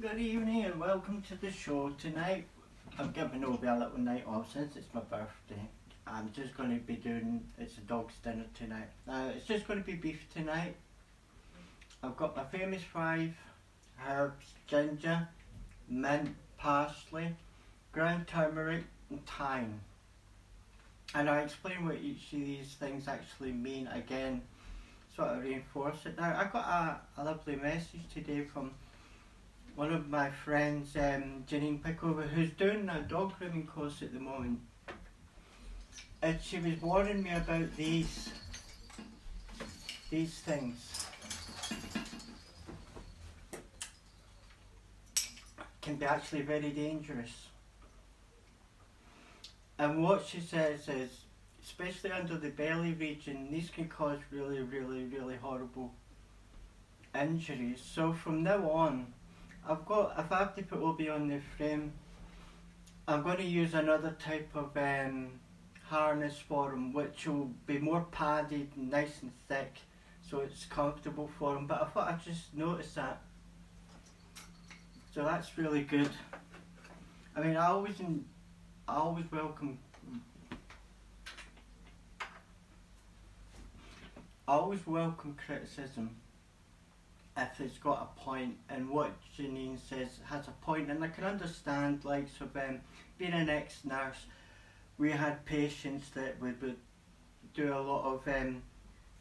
Good evening and welcome to the show tonight. I'm giving Obi a little night off since it's my birthday. I'm just going to be doing, it's a dog's dinner tonight. It's just going to be beef tonight. I've got my famous 5 herbs: ginger, mint, parsley, ground turmeric and thyme. And I explain what each of these things actually mean again, sort of reinforce it. Now I got a lovely message today from one of my friends, Janine Pickover, who's doing a dog grooming course at the moment, and she was warning me about these things can be actually very dangerous. And what she says is, especially under the belly region, these can cause really horrible injuries. So from now on, if I have to put Obi on the frame, I'm going to use another type of harness for him, which will be more padded and nice and thick, so it's comfortable for him. But I thought I'd just notice that. So that's really good. I mean, I always welcome criticism if it's got a point, and what Janine says has a point, and I can understand, like, so being an ex-nurse, we had patients that would do a lot of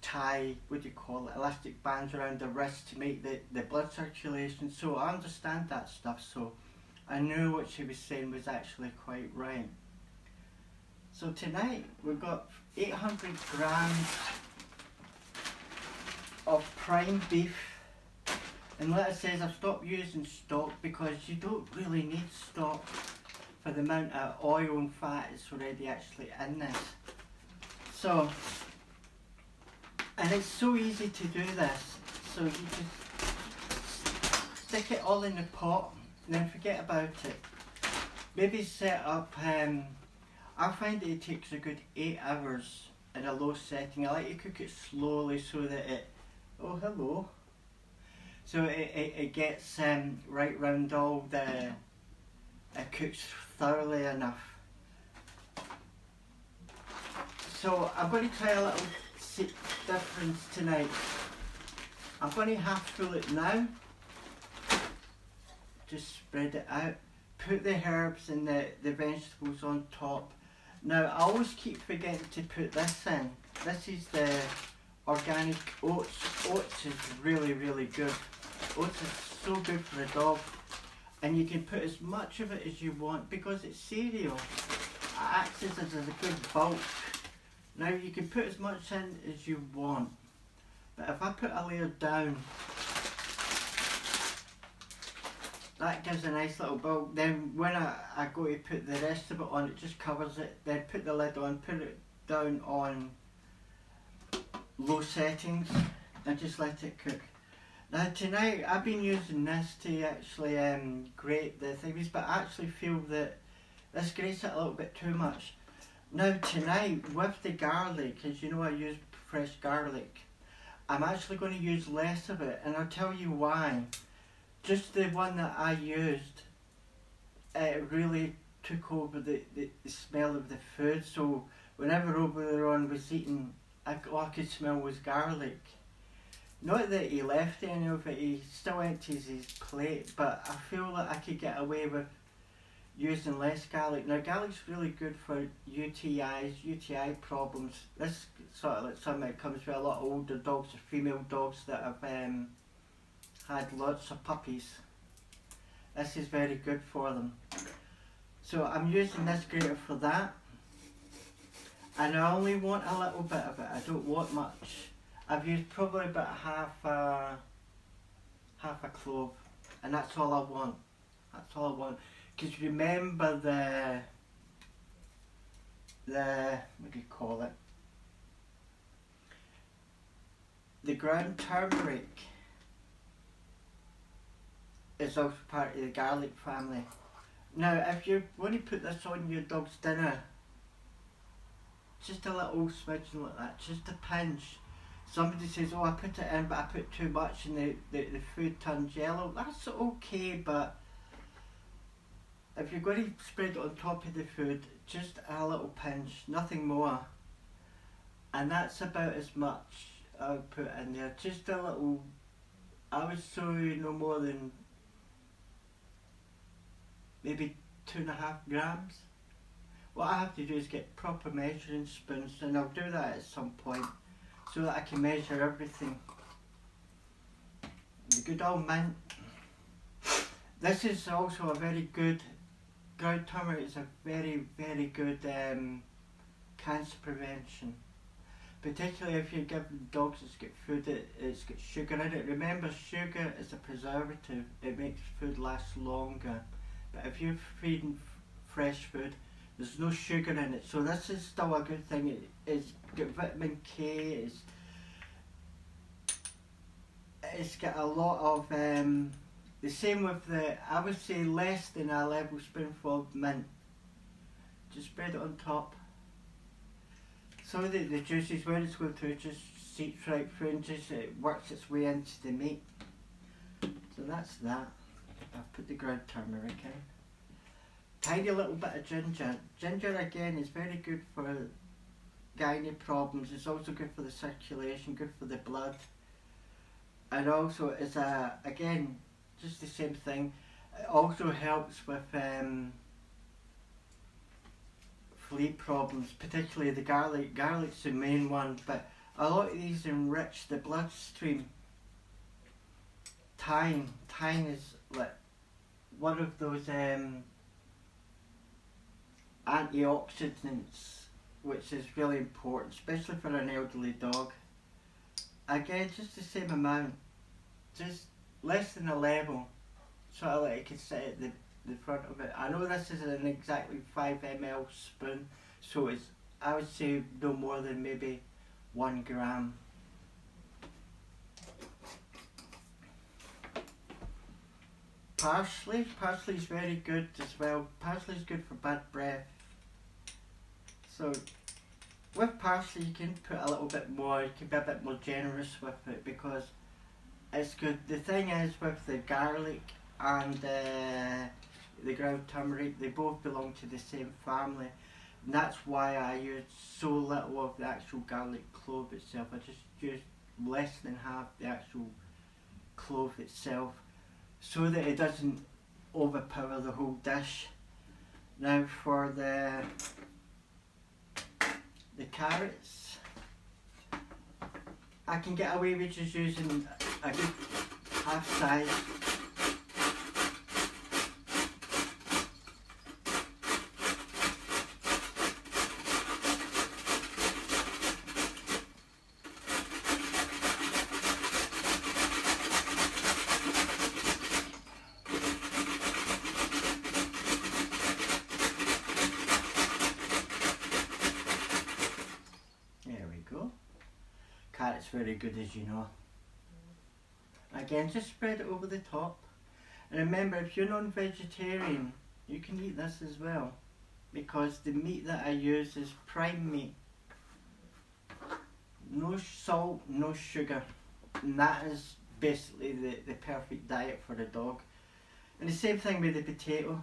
tie, what do you call it, elastic bands around the wrist to make the blood circulation, so I understand that stuff, so I knew what she was saying was actually quite right. So tonight we've got 800 grams of prime beef. And like I says, I've stopped using stock because you don't really need stock for the amount of oil and fat that's already actually in this. So, and it's so easy to do this. So you just stick it all in the pot and then forget about it. Maybe set up, I find that it takes a good 8 hours in a low setting. I like to cook it slowly so that it, oh hello. So it gets right round all it cooks thoroughly enough. So I'm going to try a little difference tonight. I'm going to half fill it now. Just spread it out. Put the herbs and the vegetables on top. Now I always keep forgetting to put this in. This is the organic oats. Oats is really good. Oats is so good for a dog, and you can put as much of it as you want because it's cereal. It acts as a good bulk. Now you can put as much in as you want, but if I put a layer down, that gives a nice little bulk. Then when I go to put the rest of it on, it just covers it. Then put the lid on, put it down on low settings and just let it cook. Now tonight I've been using this to actually grate the things, but I actually feel that this grates it a little bit too much. Now tonight with the garlic, as you know I use fresh garlic, I'm actually going to use less of it, and I'll tell you why. Just the one that I used, it really took over the smell of the food, so whenever Oberon was eating, all I could smell was garlic. Not that he left any of it, he still empties his plate, but I feel that I could get away with using less garlic. Now garlic's really good for UTIs, UTI problems. This sort of like something that comes with a lot of older dogs or female dogs that have had lots of puppies. This is very good for them. So I'm using this grater for that. And I only want a little bit of it, I don't want much. I've used probably about half a clove, and that's all I want. That's all I want. Because remember the what do you call it? The ground turmeric is also part of the garlic family. Now, if you want to put this on your dog's dinner, just a little smidgen like that, just a pinch. Somebody says, oh, I put it in but I put too much and the food turns yellow. That's okay, but if you're going to spread it on top of the food, just a little pinch, nothing more. And that's about as much I would put in there. Just a little, I would say no more than maybe 2.5 grams. What I have to do is get proper measuring spoons, and I'll do that at some point so that I can measure everything. The good old mint. This is also a very good, ground turmeric is a very, very good cancer prevention. Particularly if you're giving dogs that's got food it's got sugar in it. Remember, sugar is a preservative, it makes food last longer. But if you're feeding fresh food, there's no sugar in it. So this is still a good thing. It's got vitamin K, it's got a lot of, the same with I would say less than a level spoonful of mint. Just spread it on top. So that the juices, when it's going through, it just seeps right through and just it works its way into the meat. So that's that. I've put the ground turmeric in. Tiny little bit of ginger. Ginger again is very good for gynae problems. It's also good for the circulation, good for the blood. And also is again, just the same thing. It also helps with flea problems, particularly the garlic. Garlic's the main one, but a lot of these enrich the bloodstream. Thyme is like one of those antioxidants, which is really important, especially for an elderly dog. Again, just the same amount, just less than a level, sort of like you can sit at the front of it. I know this is an exactly 5 ml spoon, so it's, I would say no more than maybe 1 gram. Parsley is very good as well. Parsley is good for bad breath. So with parsley you can put a little bit more, you can be a bit more generous with it because it's good. The thing is with the garlic and the ground turmeric, they both belong to the same family, and that's why I use so little of the actual garlic clove itself. I just use less than half the actual clove itself so that it doesn't overpower the whole dish. Now for the carrots, I can get away with just using a good half size. Carrot's very good, as you know. Again, just spread it over the top. And remember, if you're non-vegetarian, you can eat this as well, because the meat that I use is prime meat. No salt, no sugar. And that is basically the perfect diet for a dog. And the same thing with the potato.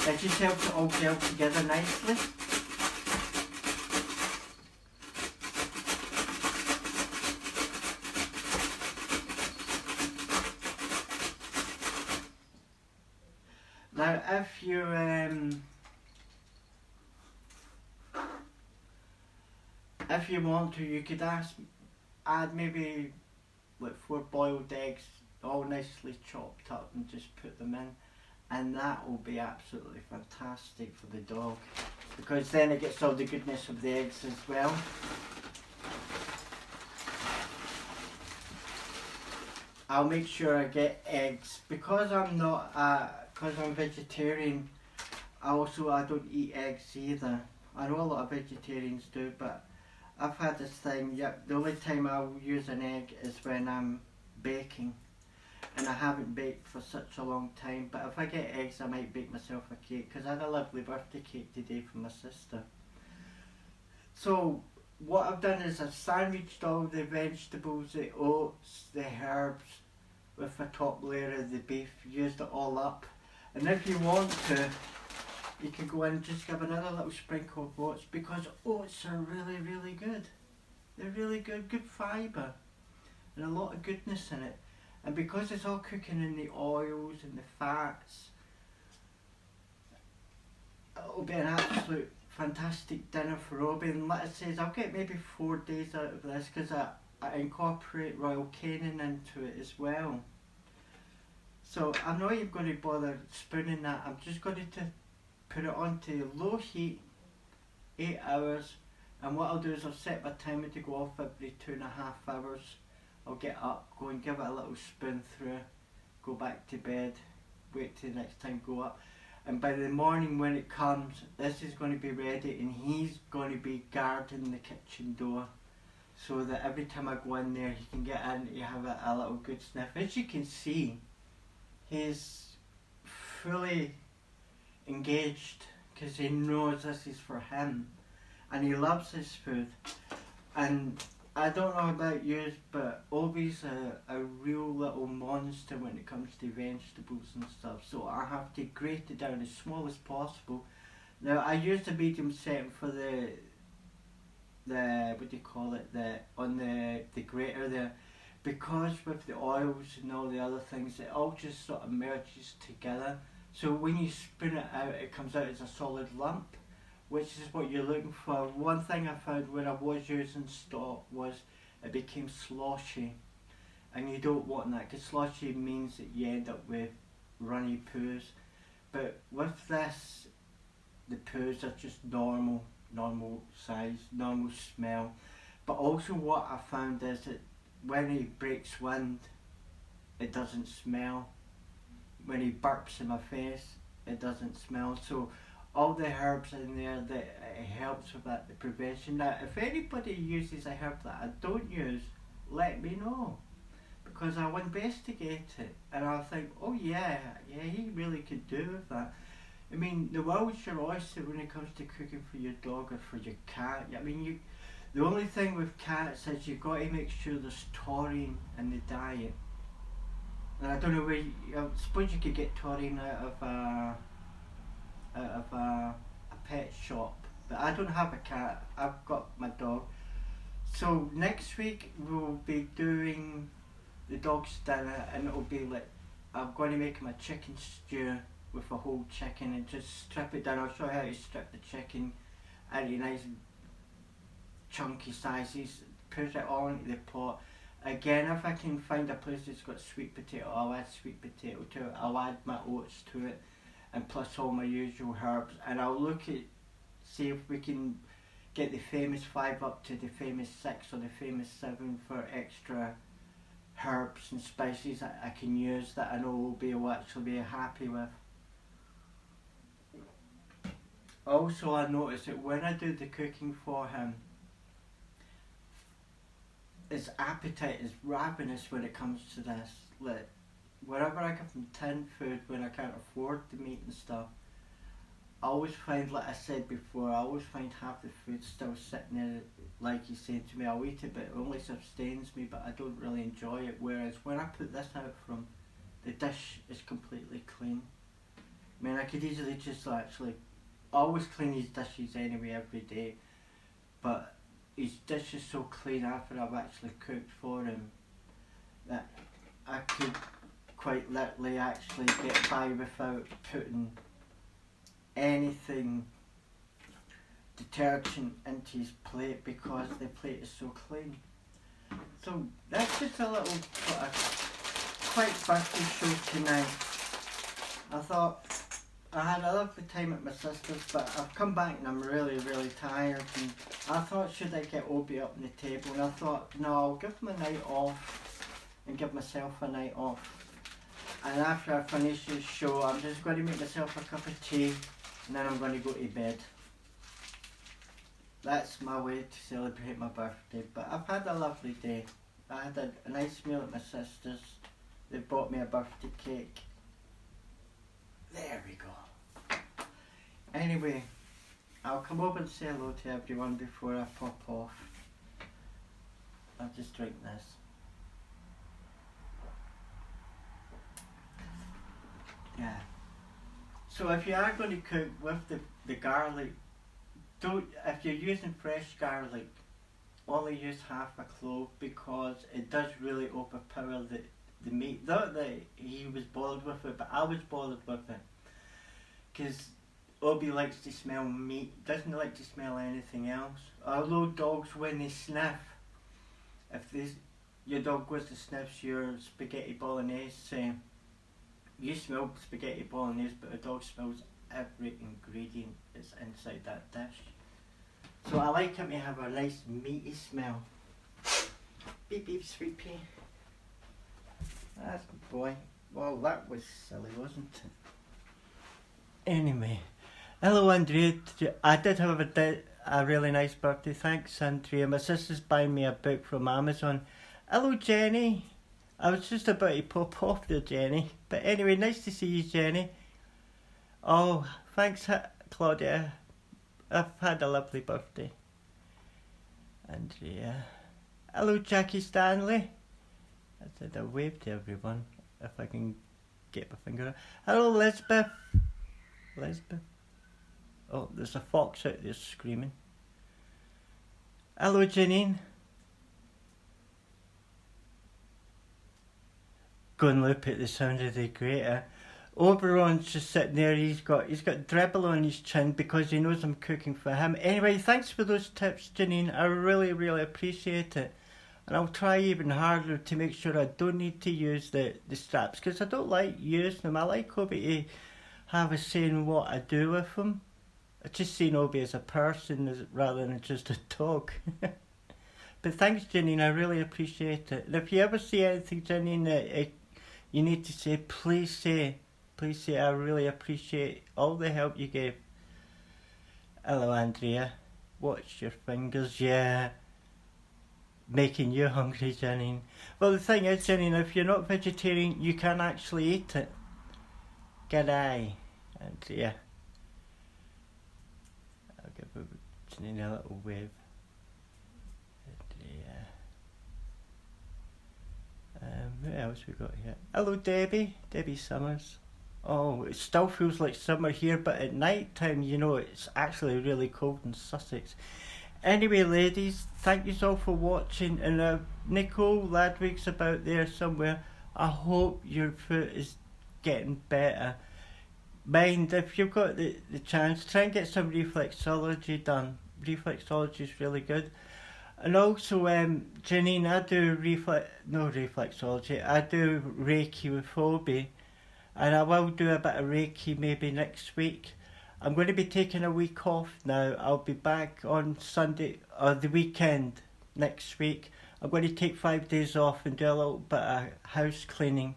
It just helps it all gel together nicely. Now if you want to, you could add maybe like 4 boiled eggs, all nicely chopped up, and just put them in, and that will be absolutely fantastic for the dog, because then it gets all the goodness of the eggs as well. I'll make sure I get eggs because I'm vegetarian. I don't eat eggs either. I know a lot of vegetarians do, but I've had this thing, yep, the only time I'll use an egg is when I'm baking, and I haven't baked for such a long time. But if I get eggs, I might bake myself a cake, because I had a lovely birthday cake today from my sister. So what I've done is I've sandwiched all the vegetables, the oats, the herbs with a top layer of the beef, used it all up. And if you want to, you can go in and just give another little sprinkle of oats, because oats are really, really good. They're really good fibre and a lot of goodness in it. And because it's all cooking in the oils and the fats, it'll be an absolute fantastic dinner for Obi. And like I says, I'll get maybe 4 days out of this, because I incorporate royal caning into it as well. So I'm not even going to bother spooning that. I'm just going to put it onto low heat, 8 hours, and what I'll do is I'll set my timer to go off every 2.5 hours. I'll get up, go and give it a little spoon through, go back to bed, wait till the next time, go up. And by the morning when it comes, this is going to be ready, and he's going to be guarding the kitchen door, so that every time I go in there he can get in, you have a little good sniff. As you can see, he's fully engaged, because he knows this is for him, and he loves his food. And I don't know about you, but Obi's a real little monster when it comes to vegetables and stuff, so I have to grate it down as small as possible. Now I use the medium setting for the what do you call it, on the grater there, because with the oils and all the other things, it all just sort of merges together. So when you spoon it out, it comes out as a solid lump, which is what you're looking for. One thing I found when I was using stock was it became sloshy, and you don't want that, because sloshy means that you end up with runny poos. But with this, the poos are just normal size, normal smell. But also what I found is that when he breaks wind, it doesn't smell. When he burps in my face, it doesn't smell. So all the herbs in there, that it helps with that, the prevention. Now if anybody uses a herb that I don't use, let me know, because I'll investigate it and I'll think, oh yeah, he really could do with that. I mean, the world's your oyster when it comes to cooking for your dog or for your cat. I mean, the only thing with cats is you've got to make sure there's taurine in the diet. And I don't know where I suppose you could get taurine out of a pet shop, but I don't have a cat, I've got my dog. So next week we'll be doing the dog's dinner, and it'll be like, I'm going to make him a chicken stew with a whole chicken and just strip it down. I'll show you how to strip the chicken into nice chunky sizes, put it all into the pot. Again, if I can find a place that's got sweet potato, I'll add sweet potato to it. I'll add my oats to it, and plus all my usual herbs. And I'll look at, see if we can get the famous 5 up to the famous 6 or the famous 7 for extra herbs and spices that I can use, that I know Obi will actually be happy with. Also, I notice that when I do the cooking for him, his appetite is ravenous when it comes to this. Like, wherever I give him tinned food when I can't afford the meat and stuff, I always find, like I said before, I always find half the food still sitting there, like he's saying to me, I'll eat it, but it only sustains me, but I don't really enjoy it. Whereas when I put this out from, the dish is completely clean. I mean, I could easily just actually, I always clean his dishes anyway every day, but his dish is so clean after I've actually cooked for him that I could quite literally actually get by without putting anything detergent into his plate, because the plate is so clean. So that's just a little sort of quick birthday show tonight. I thought I had a lovely time at my sister's, but I've come back and I'm really tired, and I thought, should I get Obi up on the table? And I thought, no, I'll give him a night off and give myself a night off. And after I finish this show, I'm just going to make myself a cup of tea, and then I'm going to go to bed. That's my way to celebrate my birthday. But I've had a lovely day. I had a nice meal at my sister's. They bought me a birthday cake. There we go. Anyway, I'll come over and say hello to everyone before I pop off. I'll just drink this. Yeah. So if you are going to cook with the garlic, if you're using fresh garlic, only use half a clove because it does really overpower the meat. Not that he was bothered with it, but I was bothered with it. Because Obi likes to smell meat, doesn't like to smell anything else. Although dogs, when they sniff, if your dog goes to sniff your spaghetti bolognese, you smell spaghetti bolognese, but the dog smells every ingredient that's inside that dish. So I like him to have a nice meaty smell. Beep beep, sweet pea. That's good boy. Well, that was silly, wasn't it? Anyway, hello Andrea. I did have a really nice birthday. Thanks, Andrea. My sister's buying me a book from Amazon. Hello, Jenny. I was just about to pop off there, Jenny. But anyway, nice to see you, Jenny. Oh, thanks, Claudia. I've had a lovely birthday. Andrea. Hello, Jackie Stanley. I said a wave to everyone, if I can get my finger out. Hello, Lisbeth. Lisbeth. Oh, there's a fox out there screaming. Hello, Janine. Go and look at the sound of the grater. Oberon's just sitting there. He's got dribble on his chin because he knows I'm cooking for him. Anyway, thanks for those tips, Janine. I really, really appreciate it. And I'll try even harder to make sure I don't need to use the straps because I don't like using them. I like Obi to have a say in what I do with them. I just see Obi as a person rather than just a dog. But thanks, Janine. I really appreciate it. And if you ever see anything, Janine, that you need to say, please say. Please say I really appreciate all the help you gave. Hello, Andrea. Watch your fingers, yeah. Making you hungry, Janine. Well, the thing is, Janine, if you're not vegetarian, you can actually eat it. G'day, Andrea. I'll give Janine a little wave. Andrea. What else we got here? Hello, Debbie. Debbie Summers. Oh, it still feels like summer here, but at night time, you know, it's actually really cold in Sussex. Anyway, ladies, thank you all for watching. And Nicole Ladwig's about there somewhere. I hope your foot is getting better. Mind, if you've got the chance, try and get some reflexology done. Reflexology is really good. And also, Janine, I do reflexology. I do Reiki with Obi. And I will do a bit of Reiki maybe next week. I'm going to be taking a week off now. I'll be back on Sunday or the weekend next week. I'm going to take 5 days off and do a little bit of house cleaning.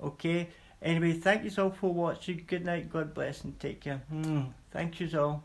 Okay? Anyway, thank you all for watching. Good night, God bless and take care. Thank you all.